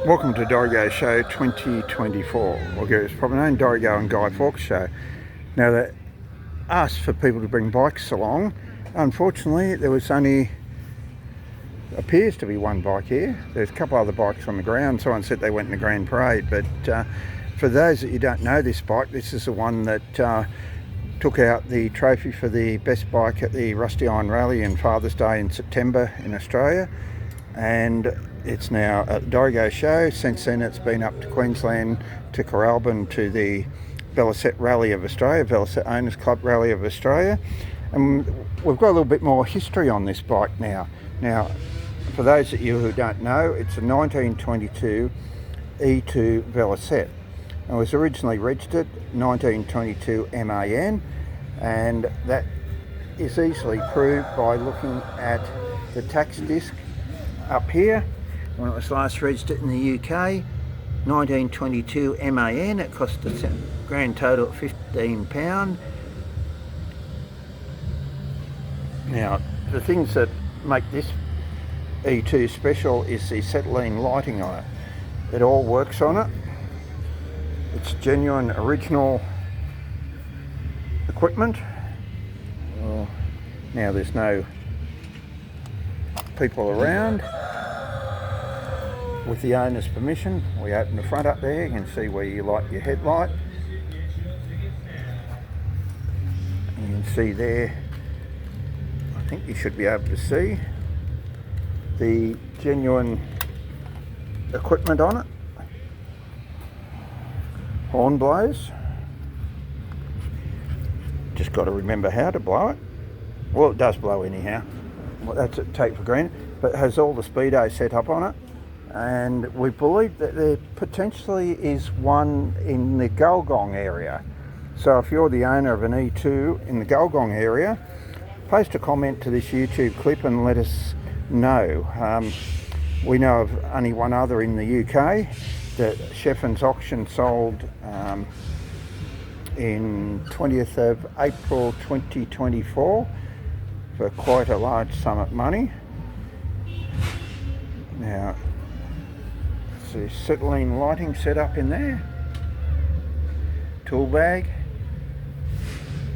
Welcome to Dorrigo Show 2024. It's probably known Dorrigo and Guy Fawkes Show. Now, they asked for people to bring bikes along. Unfortunately, there was only appears to be one bike here. There's a couple other bikes on the ground. Someone said they went in the Grand Parade, but for those that you don't know this bike, this is the one that took out the trophy for the best bike at the Rusty Iron Rally in Father's Day in September in Australia, and it's now at the Dorrigo Show. Since then it's been up to Queensland, to Coralban, to the Velocette Rally of Australia, Velocette Owners Club Rally of Australia, and we've got a little bit more history on this bike now. Now, for those of you who don't know, it's a 1922 E2 Velocette. It was originally registered 1922 MAN, and that is easily proved by looking at the tax disc up here. When it was last registered in the UK, 1922 MAN, it cost a grand total of £15. Now, the things that make this E2 special is the acetylene lighting on it. It all works on it. It's genuine, original equipment. Well, now there's no people around. With the owner's permission, we open the front up there. You can see where you light your headlight. You can see there, I think you should be able to see the genuine equipment on it. Horn blows. Just got to remember how to blow it. Well, it does blow anyhow. Well, that's it, take for granted. But it has all the speedo set up on it. And we believe that there potentially is one in the Gulgong area. So if you're the owner of an E2 in the Gulgong area, post a comment to this YouTube clip and let us know. We know of only one other in the UK that Shefflin's Auction sold in 20th of April 2024 for quite a large sum of money. Now, the acetylene lighting set up in there, tool bag,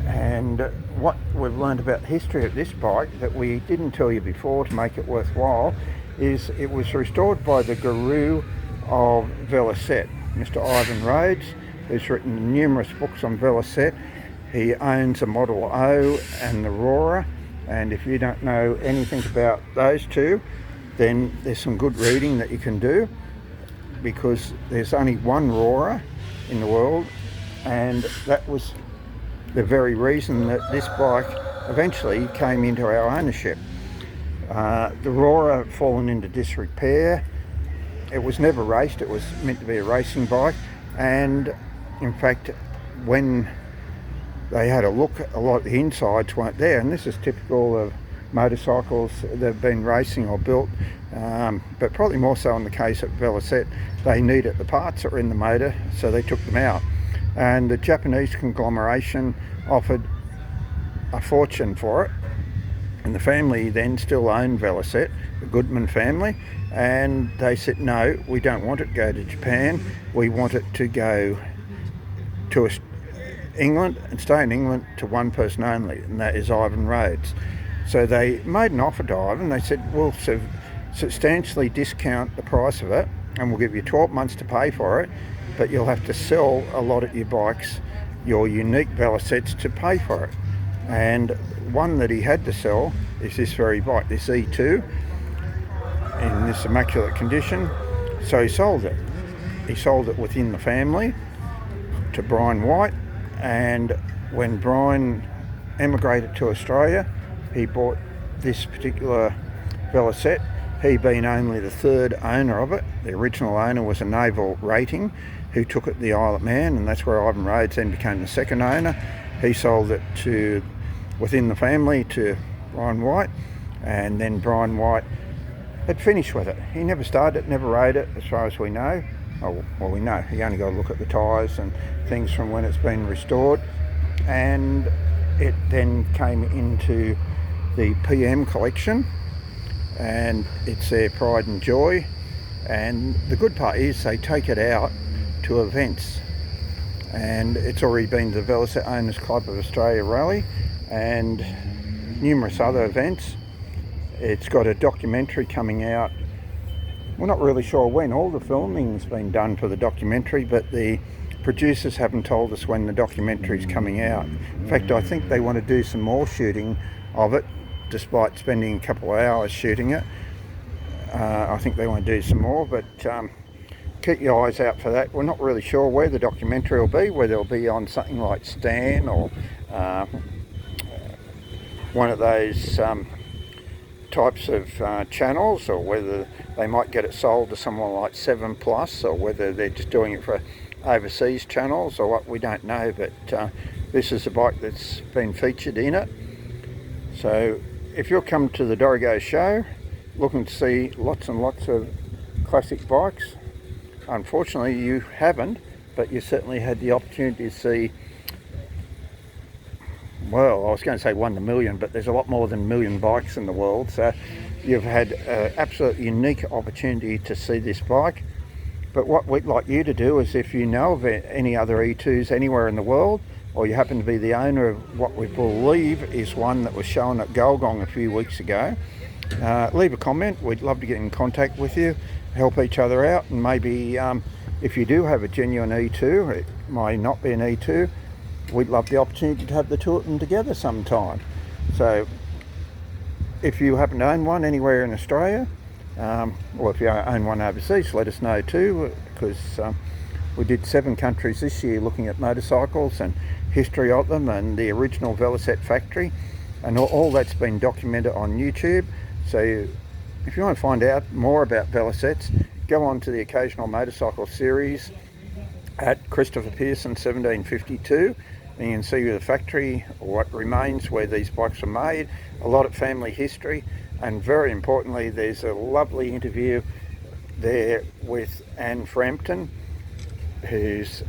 and what we've learned about the history of this bike that we didn't tell you before to make it worthwhile is it was restored by the guru of Velocette, Mr. Ivan Rhodes, who's written numerous books on Velocette. He owns a Model O and the Aurora, and if you don't know anything about those two, then there's some good reading that you can do, because there's only one Aurora in the world, and that was the very reason that this bike eventually came into our ownership. The Aurora had fallen into disrepair. It was never raced. It was meant to be a racing bike, and in fact when they had a look, a lot of the insides weren't there, and this is typical of motorcycles that have been racing or built, but probably more so in the case of Velocette. They needed the parts that were in the motor, so they took them out, and the Japanese conglomeration offered a fortune for it, and the family then still owned Velocette, the Goodman family, and they said, no, we don't want it to go to Japan, we want it to go to England and stay in England to one person only, and that is Ivan Rhodes. So they made an offer to Ivan. They said, we'll substantially discount the price of it, and we'll give you 12 months to pay for it, but you'll have to sell a lot of your bikes, your unique Velocettes, to pay for it. And one that he had to sell is this very bike, this E2, in this immaculate condition. So he sold it. He sold it within the family to Brian White, and when Brian emigrated to Australia, he bought this particular Velocette, he being only the third owner of it. The original owner was a naval rating who took it to the Isle of Man, and that's where Ivan Rhodes then became the second owner. He sold it to within the family to Brian White, and then Brian White had finished with it. He never started it, never rode it, as far as we know. Oh, well, we know. You only got to look at the tyres and things from when it's been restored. And it then came into the PM collection, and it's their pride and joy. And the good part is they take it out to events, and it's already been the Velocette Owners Club of Australia Rally and numerous other events. It's got a documentary coming out. We're not really sure when. All the filming's been done for the documentary, but the producers haven't told us when the documentary's coming out. In fact, I think they want to do some more shooting of it, despite spending a couple of hours shooting it. I think they want to do some more, but keep your eyes out for that. We're not really sure where the documentary will be, whether it'll be on something like Stan or one of those types of channels, or whether they might get it sold to someone like 7 Plus, or whether they're just doing it for overseas channels or what, we don't know. But this is a bike that's been featured in it. So if you're coming to the Dorrigo Show looking to see lots and lots of classic bikes, unfortunately you haven't, but you certainly had the opportunity to see, well, I was going to say 1 in a million, but there's a lot more than a million bikes in the world. So you've had an absolutely unique opportunity to see this bike. But what we'd like you to do is, if you know of any other E2s anywhere in the world, or you happen to be the owner of what we believe is one that was shown at Gulgong a few weeks ago, leave a comment. We'd love to get in contact with you, help each other out, and maybe if you do have a genuine E2, it might not be an E2, we'd love the opportunity to have the two of them together sometime. So if you happen to own one anywhere in Australia, or if you own one overseas, let us know too, because we did 7 countries this year looking at motorcycles and history of them and the original Velocette factory, and all that's been documented on YouTube. So if you want to find out more about Velocettes, go on to the Occasional Motorcycle series at Christopher Pearson 1752, and you can see the factory, what remains, where these bikes are made, a lot of family history, and very importantly there's a lovely interview there with Anne Frampton, who's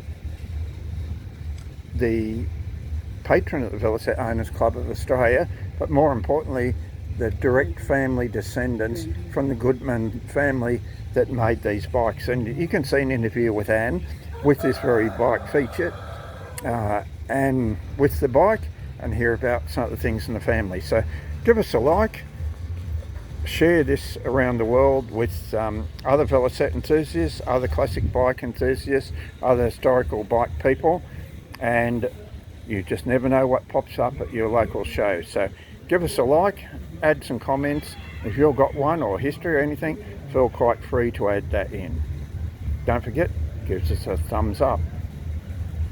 the patron of the Velocette Owners Club of Australia, but more importantly the direct family descendants from the Goodman family that made these bikes. And you can see an interview with Anne with this very bike featured, and with the bike, and hear about some of the things in the family. So give us a like, share this around the world with other Velocette enthusiasts, other classic bike enthusiasts, other historical bike people, and you just never know what pops up at your local show. So give us a like, add some comments. If you've got one or history or anything, feel quite free to add that in. Don't forget, give us a thumbs up.